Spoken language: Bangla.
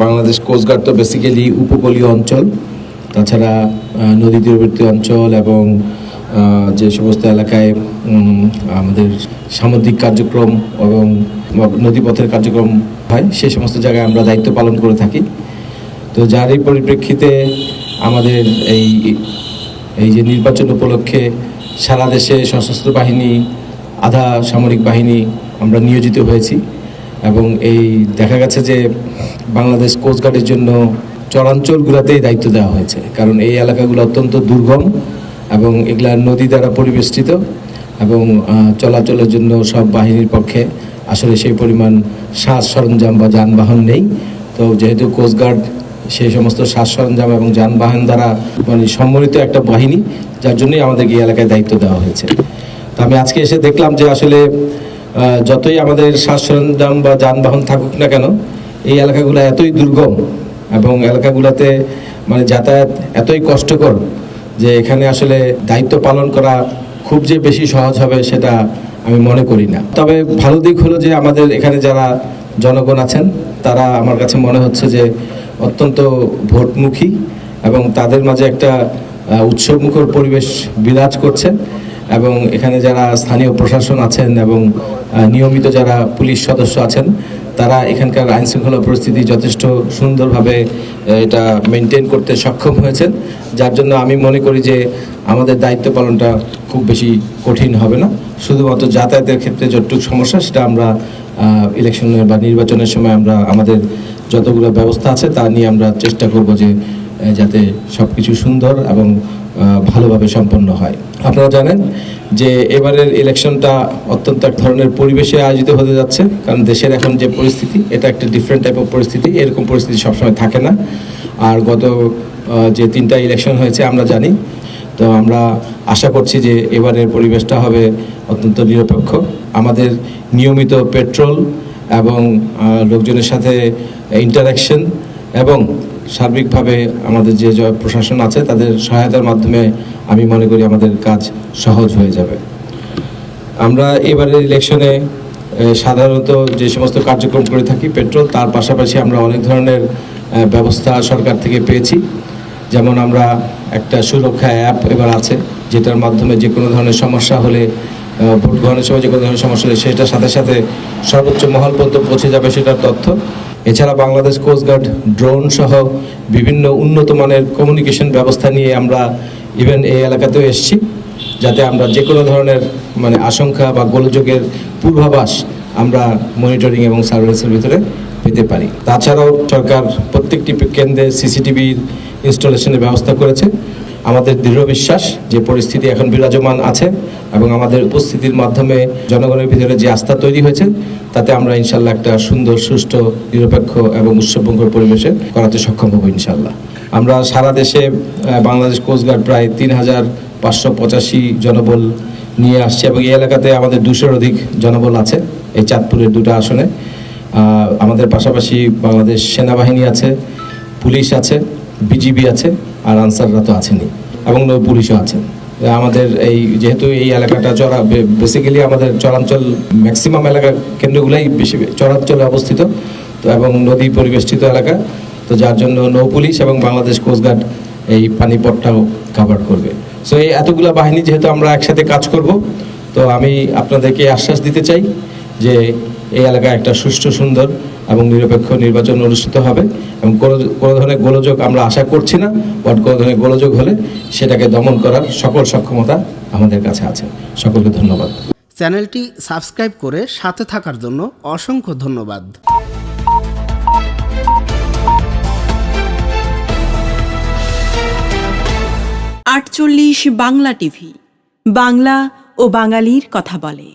বাংলাদেশ কোস্টগার্ড তো বেসিক্যালি উপকূলীয় অঞ্চল, তাছাড়া নদী তীরবর্তী অঞ্চল এবং যে সমস্ত এলাকায় আমাদের সামুদ্রিক কার্যক্রম এবং নদীপথের কার্যক্রম হয় সেই সমস্ত জায়গায় আমরা দায়িত্ব পালন করে থাকি। তো যার এই পরিপ্রেক্ষিতে আমাদের এই যে নির্বাচন উপলক্ষে সারা দেশে সশস্ত্র বাহিনী, আধা সামরিক বাহিনী আমরা নিয়োজিত হয়েছি এবং এই দেখা গেছে যে বাংলাদেশ কোস্টগার্ডের জন্য চরাঞ্চলগুলোতেই দায়িত্ব দেওয়া হয়েছে, কারণ এই এলাকাগুলো অত্যন্ত দুর্গম এবং এগুলা নদী দ্বারা পরিবেষ্টিত এবং চলাচলের জন্য সব বাহিনীর পক্ষে আসলে সেই পরিমাণ সাজ সরঞ্জাম বা যানবাহন নেই। তো যেহেতু কোস্টগার্ড সেই সমস্ত সাজ সরঞ্জাম এবং যানবাহন দ্বারা মানে সম্মিলিত একটা বাহিনী, যার জন্যই আমাদেরকে এই এলাকায় দায়িত্ব দেওয়া হয়েছে। তো আমি আজকে এসে দেখলাম যে আসলে যতই আমাদের সাজ সরঞ্জাম বা যানবাহন থাকুক না কেন, এই এলাকাগুলো এতই দুর্গম এবং এলাকাগুলোতে মানে যাতায়াত এতই কষ্টকর যে এখানে আসলে দায়িত্ব পালন করা খুব যে বেশি সহজ হবে সেটা আমি মনে করি না। তবে ভালো দিক হলো যে আমাদের এখানে যারা জনগণ আছেন তারা আমার কাছে মনে হচ্ছে যে অত্যন্ত ভোটমুখী এবং তাদের মাঝে একটা উৎসবমুখর পরিবেশ বিরাজ করছে এবং এখানে যারা স্থানীয় প্রশাসন আছেন এবং নিয়মিত যারা পুলিশ সদস্য আছেন তারা এখানকার আইনশৃঙ্খলা পরিস্থিতি যথেষ্ট সুন্দরভাবে এটা মেনটেন করতে সক্ষম হয়েছেন, যার জন্য আমি মনে করি যে আমাদের দায়িত্ব পালনটা খুব বেশি কঠিন হবে না। শুধুমাত্র যাতায়াতের ক্ষেত্রে যতটুকু সমস্যা সেটা আমরা ইলেকশনের বা নির্বাচনের সময় আমরা আমাদের যতগুলো ব্যবস্থা আছে তা নিয়ে আমরা চেষ্টা করব যে যাতে সব কিছু সুন্দর এবং ভালোভাবে সম্পন্ন হয়। আপনারা জানেন যে এবারের ইলেকশনটা অত্যন্ত এক ধরনের পরিবেশে আয়োজিত হতে যাচ্ছে, কারণ দেশের এখন যে পরিস্থিতি এটা একটা ডিফারেন্ট টাইপ অফ পরিস্থিতি, এরকম পরিস্থিতি সবসময় থাকে না। আর গত যে 3টা ইলেকশন হয়েছে আমরা জানি, তো আমরা আশা করছি যে এবারের পরিবেশটা হবে অত্যন্ত নিরপেক্ষ। আমাদের নিয়মিত পেট্রোল এবং লোকজনের সাথে ইন্টারাকশন এবং সার্বিকভাবে আমাদের যে প্রশাসন আছে তাদের সহায়তার মাধ্যমে আমি মনে করি আমাদের কাজ সহজ হয়ে যাবে। আমরা এবারের ইলেকশনে সাধারণত যে সমস্ত কার্যক্রম করে থাকি পেট্রোল, তার পাশাপাশি আমরা অনেক ধরনের ব্যবস্থা সরকার থেকে পেয়েছি। যেমন আমরা একটা সুরক্ষা অ্যাপ এবার আছে, যেটার মাধ্যমে যে কোনো ধরনের সমস্যা হলে, ভোট গ্রহণের সময় যে কোনো ধরনের সমস্যা হলে সেটার সাথে সাথে সর্বোচ্চ মহল পর্যন্ত পৌঁছে যাবে সেটার তথ্য। এছাড়া বাংলাদেশ কোস্টগার্ড ড্রোন সহ বিভিন্ন উন্নত মানের কমিউনিকেশন ব্যবস্থা নিয়ে আমরা ইভেন এই এলাকাতেও এসেছি, যাতে আমরা যে কোনো ধরনের মানে আশঙ্কা বা গোলযোগের পূর্বাভাস আমরা মনিটরিং এবং সার্ভেলেন্সের ভিতরে পেতে পারি। তাছাড়াও সরকার প্রত্যেকটি কেন্দ্রে সিসিটিভির ইনস্টলেশনের ব্যবস্থা করেছে। আমাদের দৃঢ় বিশ্বাস যে পরিস্থিতি এখন বিরাজমান আছে এবং আমাদের উপস্থিতির মাধ্যমে জনগণের ভিতরে যে আস্থা তৈরি হয়েছে তাতে আমরা ইনশাল্লাহ একটা সুন্দর, সুষ্ঠু, নিরপেক্ষ এবং উৎসবমুখর পরিবেশে করাতে সক্ষম হব ইনশাল্লাহ। আমরা সারা দেশে বাংলাদেশ কোস্টগার্ড প্রায় 3585 জনবল নিয়ে আসছে এবং এই এলাকাতে আমাদের 200-এর অধিক জনবল আছে এই চাঁদপুরের 2টা আসনে। আমাদের পাশাপাশি বাংলাদেশ সেনাবাহিনী আছে, পুলিশ আছে, বিজিবি আছে, আর আনসাররা তো আছেনই এবং নৌ পুলিশও আছেন। আমাদের এই যেহেতু এই এলাকাটা বেসিক্যালি আমাদের চরাঞ্চল, ম্যাক্সিমাম এলাকা কেন্দ্রগুলাই বেশি চরাঞ্চলে অবস্থিত তো এবং নদী পরিবেষ্টিত এলাকা, তো যার জন্য নৌ পুলিশ এবং বাংলাদেশ কোস্টগার্ড এই পানিপথটাও কাভার করবে। সো এই এতগুলো বাহিনী যেহেতু আমরা একসাথে কাজ করব, তো আমি আপনাদেরকে আশ্বাস দিতে চাই যে এই এলাকায় একটা সুষ্ঠু, সুন্দর এবং নিরপেক্ষ নির্বাচন অনুষ্ঠিত হবে এবং কোনো ধরনের গোলযোগ আমরা আশা করছি না, বাট কোনো ধরনের গোলযোগ হলে সেটাকে দমন করার সকল সক্ষমতা আমাদের কাছে আছে। সকলকে ধন্যবাদ। চ্যানেলটি সাবস্ক্রাইব করে সাথে থাকার জন্য অসংখ্য ধন্যবাদ। 48 বাংলা টিভি, বাংলা ও বাঙালির কথা বলে।